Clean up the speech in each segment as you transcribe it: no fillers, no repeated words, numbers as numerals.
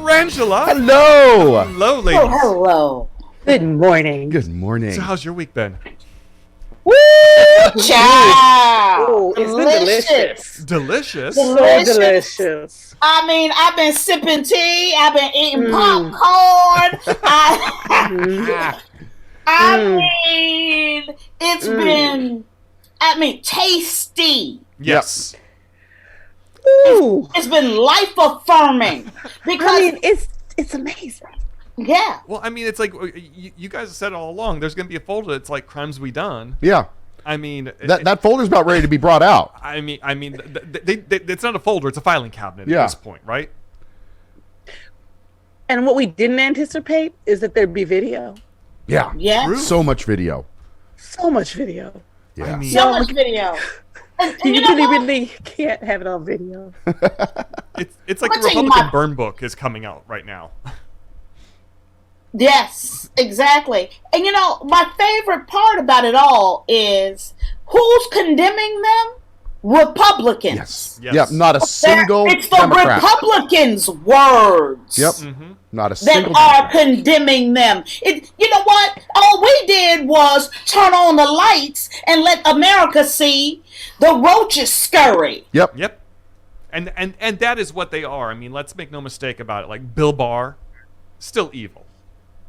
Frangela. Hello. Hello, ladies. Oh, hello. Good morning. Good morning. So how's your week been? Woo! Child. Oh, it's been delicious. Delicious? So delicious. I mean, I've been sipping tea. I've been eating popcorn. It's been, tasty. Yes. Ooh. It's been life affirming. Because, it's amazing. yeah. Well, I mean, it's like you guys have said all along. There's going to be a folder. It's like Crimes We Done. Yeah. I mean, That folder's about ready to be brought out. I mean, it's not a folder. It's a filing cabinet at this point, right? And what we didn't anticipate is that there'd be video. Yeah. Yeah. True. So much video. So much video. Yeah. I mean, So much video. And You you know what? really can't have it on video. it's like I'm the gonna tell you Republican my- burn book is coming out right now. Yes, exactly. And you know, my favorite part about it all is who's condemning them? Republicans. Yes. Yep. Not a single It's the Democrat. Republicans' words. Yep. Mm-hmm. Not a That single are Democrat. condemning them. You know what? All we did was turn on the lights and let America see the roaches scurry. Yep. Yep. And that is what they are. I mean, let's make no mistake about it. Like Bill Barr, still evil.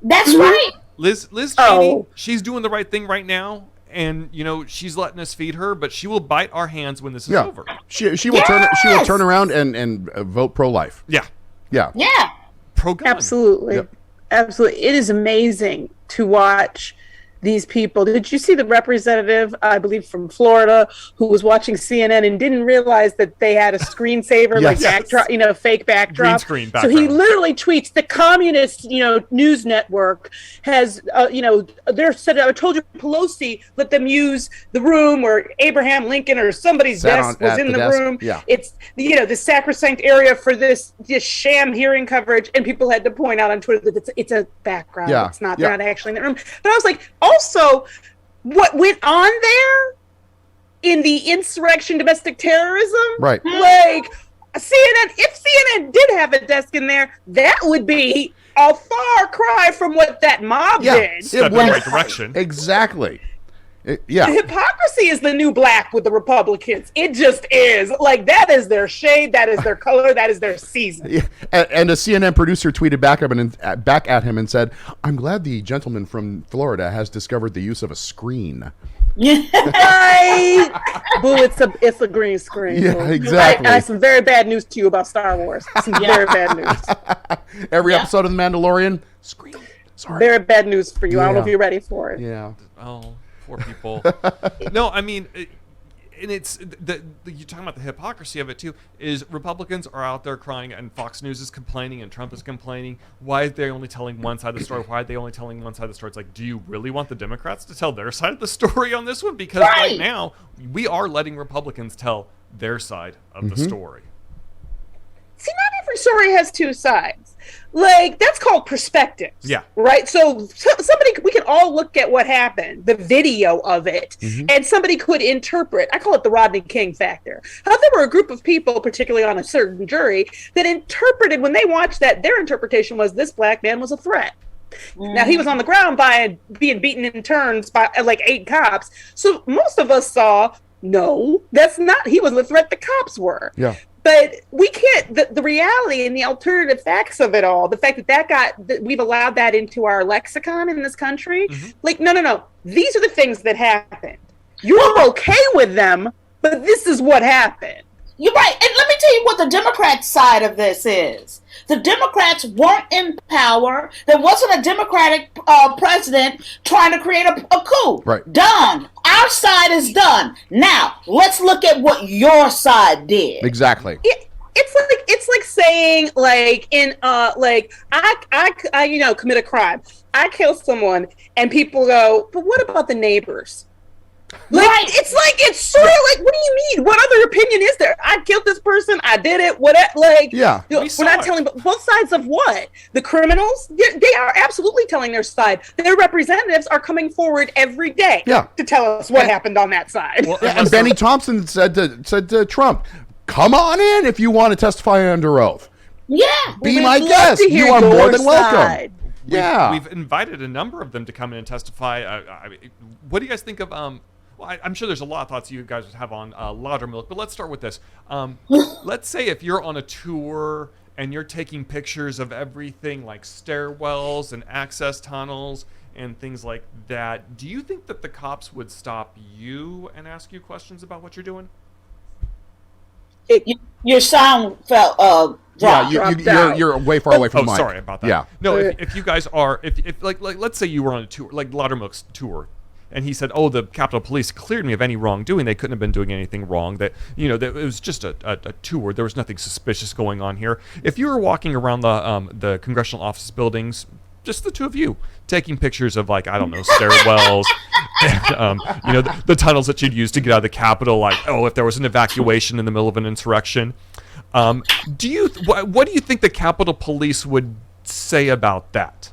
That's right. Liz Cheney, Oh. she's doing the right thing right now, and she's letting us feed her, but she will bite our hands when this is Yeah. over. She will turn around and vote pro-life. Yeah, Yeah. Yeah. pro-gun. Absolutely. Yep. Absolutely. It is amazing to watch these people. Did you see the representative, I believe from Florida, who was watching CNN and didn't realize that they had a screensaver, Yes. like backdrop, fake backdrop? Green screen So he background. literally tweets, the communist, news network has, they're said, I told you Pelosi let them use the room where Abraham Lincoln or somebody's Sat desk on- was at in the the desk. room. Yeah. It's, the sacrosanct area for this sham hearing coverage. And people had to point out on Twitter that it's a background. Yeah. It's not, Yeah. they're not actually in the room. But I was like, also, what went on there in the insurrection, domestic terrorism? Right. Like CNN, if CNN did have a desk in there, that would be a far cry from what that mob Yeah. did. Step in the right direction. Exactly. Yeah. Hypocrisy is the new black with the Republicans. It just is. Like, that is their shade, that is their color, that is their season. Yeah. And a CNN producer tweeted back at him and said, "I'm glad the gentleman from Florida has discovered the use of a screen." Right? Boo, it's a green screen. Yeah, boo. exactly. I have some very bad news to you about Star Wars. Some very bad news. Every Yeah. episode of The Mandalorian, screen. Sorry. Very bad news for you. I don't know Yeah. if you're ready for it. Yeah. Oh, poor people. No, I mean, and it's you're talking about the hypocrisy of it too. Is Republicans are out there crying, and Fox News is complaining, and Trump is complaining. Why are they only telling one side of the story? Why are they only telling one side of the story? It's like, do you really want the Democrats to tell their side of the story on this one? Because right Right. now we are letting Republicans tell their side of the story. See, not every story has two sides. Like, that's called perspectives. Yeah. Right? So somebody, we can all look at what happened, the video of it, and somebody could interpret, I call it the Rodney King factor. How there were a group of people, particularly on a certain jury, that interpreted, when they watched that, their interpretation was this black man was a threat. Now, he was on the ground being beaten in turns by like 8 cops. So most of us saw, no, that's not, he was the threat the cops were. Yeah. But we can't, the reality and the alternative facts of it all, the fact that we've allowed that into our lexicon in this country, like, no. These are the things that happened. You're okay with them, but this is what happened. You're right. And let me tell you what the Democrat side of this is. The Democrats weren't in power. There wasn't a Democratic president trying to create a coup. Right. Done. Our side is done. Now, let's look at what your side did. Exactly. It's like saying, like, in I commit a crime. I kill someone and people go, but what about the neighbors? Like, Right. it's sort of like, what do you mean? What other opinion is there? I killed this person. I did it. What? Like, Yeah. we're saw not it. telling both sides of what? The criminals, they are absolutely telling their side. Their representatives are coming forward every day Yeah. to tell us what happened on that side. Well, And Benny Thompson said to Trump, "Come on in if you want to testify under oath." Yeah. Be We'd my love guest. to hear You are more your than welcome. side. Yeah. We've invited a number of them to come in and testify. What do you guys think of? Well, I'm sure there's a lot of thoughts you guys would have on Laudermilk, but let's start with this. Let's say if you're on a tour and you're taking pictures of everything like stairwells and access tunnels and things like that, do you think that the cops would stop you and ask you questions about what you're doing? Your sound fell dropped. You're way far away from the mic. Sorry about that. Yeah. No, if you guys are, if like let's say you were on a tour, like Laudermilk's tour, and he said, "Oh, the Capitol Police cleared me of any wrongdoing. They couldn't have been doing anything wrong. That that it was just a tour. There was nothing suspicious going on here." If you were walking around the congressional office buildings, just the two of you taking pictures of, like, I don't know, stairwells, and, the tunnels that you'd use to get out of the Capitol, like, oh, if there was an evacuation in the middle of an insurrection. What do you think the Capitol Police would say about that?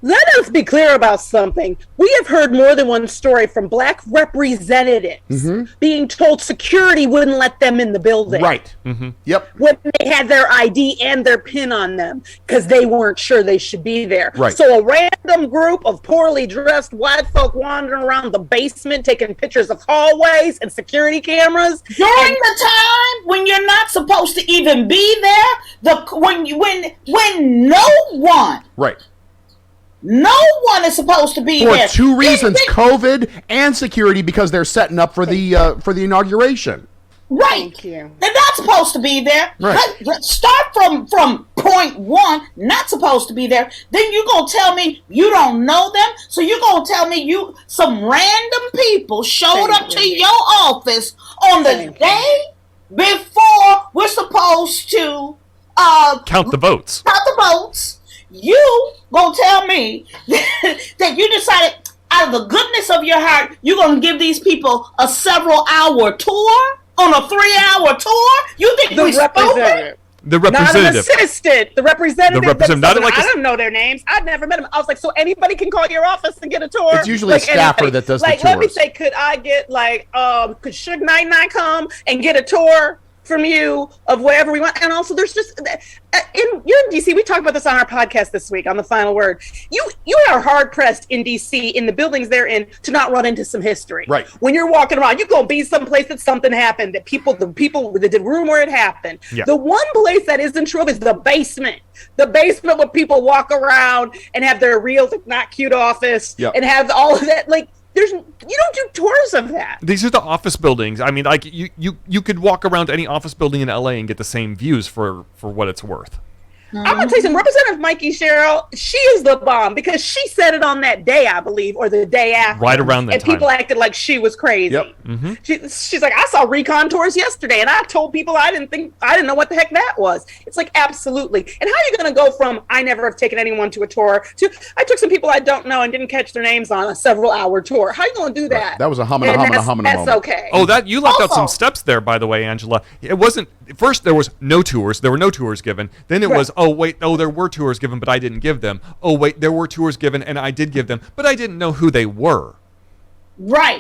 Let us be clear about something. We have heard more than one story from Black representatives being told security wouldn't let them in the building. Right. Yep. When they had their ID and their PIN on them because they weren't sure they should be there. Right. So a random group of poorly dressed white folk wandering around the basement taking pictures of hallways and security cameras. During the time when you're not supposed to even be there, when no one... Right. No one is supposed to be For there. two reasons: COVID and security, because they're setting up for the inauguration. Right. Thank you. They're not supposed to be there. Right. Let's start from point one. Not supposed to be there. Then you're gonna tell me you don't know them. So you're gonna tell me some random people showed up to your office on the day before we're supposed to Count the votes. Count the votes. You gonna tell me that you decided out of the goodness of your heart you're gonna give these people a several-hour tour on a 3-hour tour? You think we stupid? The Not an representative. assistant. The representative. Not like I don't know their names. I'd never met them. I was like, so anybody can call your office and get a tour? It's usually a staffer that does the tours. Let me say, could I get could Suge Knight and I come and get a tour from you of wherever we want? And also, there's just you're in DC. We talked about this on our podcast this week on The Final Word. You are hard pressed in DC in the buildings they're in to not run into some history. Right. When you're walking around, you're gonna be someplace that something happened, that the people that did room where it happened. Yeah. The one place that isn't true of is the basement. The basement where people walk around and have their real not cute office and have all of that. Like, you don't do tours of that. These are the office buildings. I mean, like, you could walk around any office building in LA and get the same views for what it's worth. I'm gonna tell you something. Representative Mikey Sherrill, she is the bomb because she said it on that day, I believe, or the day after. Right around that and time. people acted like she was crazy. Yep. Mm-hmm. She's like, I saw recon tours yesterday, and I told people I didn't know what the heck that was. It's like, absolutely. And how are you gonna go from I never have taken anyone to a tour to I took some people I don't know and didn't catch their names on a several-hour tour? How are you gonna do that? Right. That was a humana moment. That's okay. Oh, that you left out some Also- steps there, by the way, Angela. It wasn't first. There was no tours. There were no tours given. Then it was, there were tours given, but I didn't give them. Oh wait, there were tours given, and I did give them, but I didn't know who they were. Right.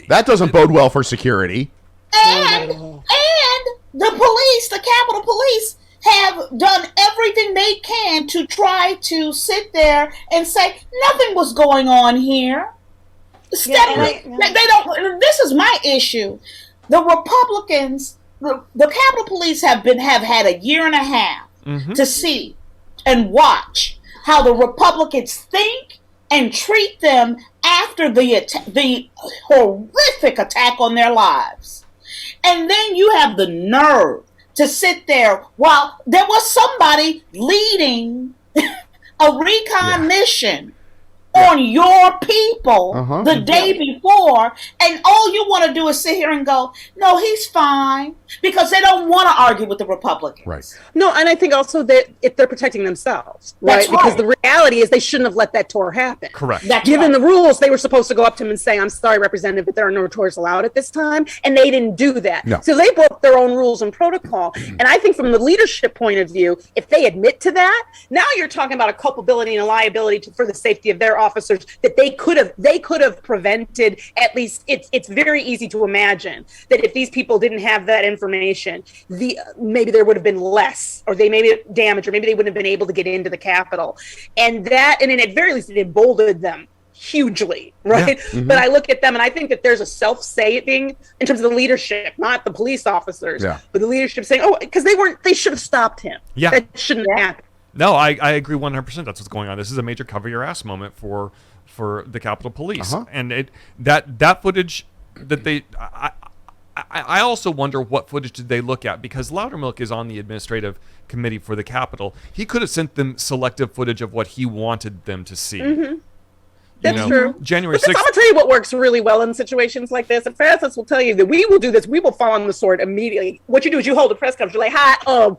That doesn't bode well for security. And the police, the Capitol Police, have done everything they can to try to sit there and say nothing was going on here. They don't. This is my issue. The Republicans, the Capitol Police have had a year and a half to see and watch how the Republicans think and treat them after the horrific attack on their lives. And then you have the nerve to sit there while there was somebody leading a recon mission on your people the day before, and all you want to do is sit here and go, no, he's fine, because they don't want to argue with the Republicans. Right. No, and I think also that if they're protecting themselves, That's right? Because right. the reality is they shouldn't have let that tour happen. Correct. That's Given right. the rules, they were supposed to go up to him and say, I'm sorry, Representative, but there are no tours allowed at this time. And they didn't do that. No. So they broke their own rules and protocol. And I think from the leadership point of view, if they admit to that, now you're talking about a culpability and a liability for the safety of their officers that they could have prevented. At least it's very easy to imagine that if these people didn't have that information, maybe there would have been less, or they maybe damaged, or maybe they wouldn't have been able to get into the Capitol. And at very least it emboldened them hugely, right? Yeah. Mm-hmm. But I look at them and I think that there's a self-saving in terms of the leadership, not the police officers, but the leadership saying, oh, because they should have stopped him. Yeah. That shouldn't happen. No, I agree 100%. That's what's going on. This is a major cover your ass moment for the Capitol Police. And that footage that they, I also wonder what footage did they look at, because Loudermilk is on the administrative committee for the Capitol. He could have sent them selective footage of what he wanted them to see. Mm-hmm. That's true. January 6th. I'm going to tell you what works really well in situations like this. And Francis will tell you that we will do this. We will fall on the sword immediately. What you do is you hold a press conference. You're like, hi,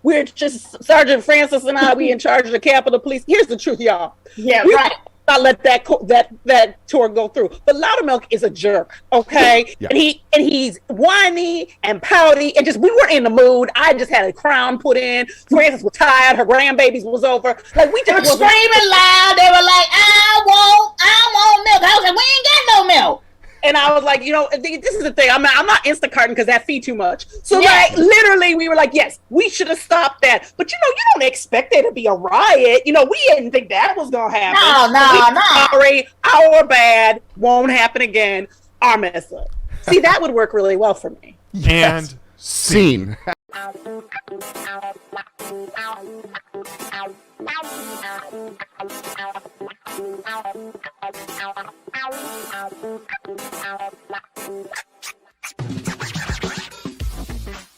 we're just Sergeant Francis and I, we in charge of the Capitol Police. Here's the truth, y'all. Yeah, right. Not let that tour go through. But Loudermilk is a jerk, okay? Yeah. And he's whiny and pouty, and just we weren't in the mood. I just had a crown put in. Frances was tired. Her grandbabies was over. Like we just were screaming loud. They were like, I want milk. I was like, we ain't got no milk. And I was like, this is the thing. I'm not Instacarting because that fee too much. So like literally we were like, yes, we should have stopped that. But you don't expect there to be a riot. We didn't think that was gonna happen. No. Sorry, our bad. Won't happen again. Our mess up. See, that would work really well for me. Yes. And scene.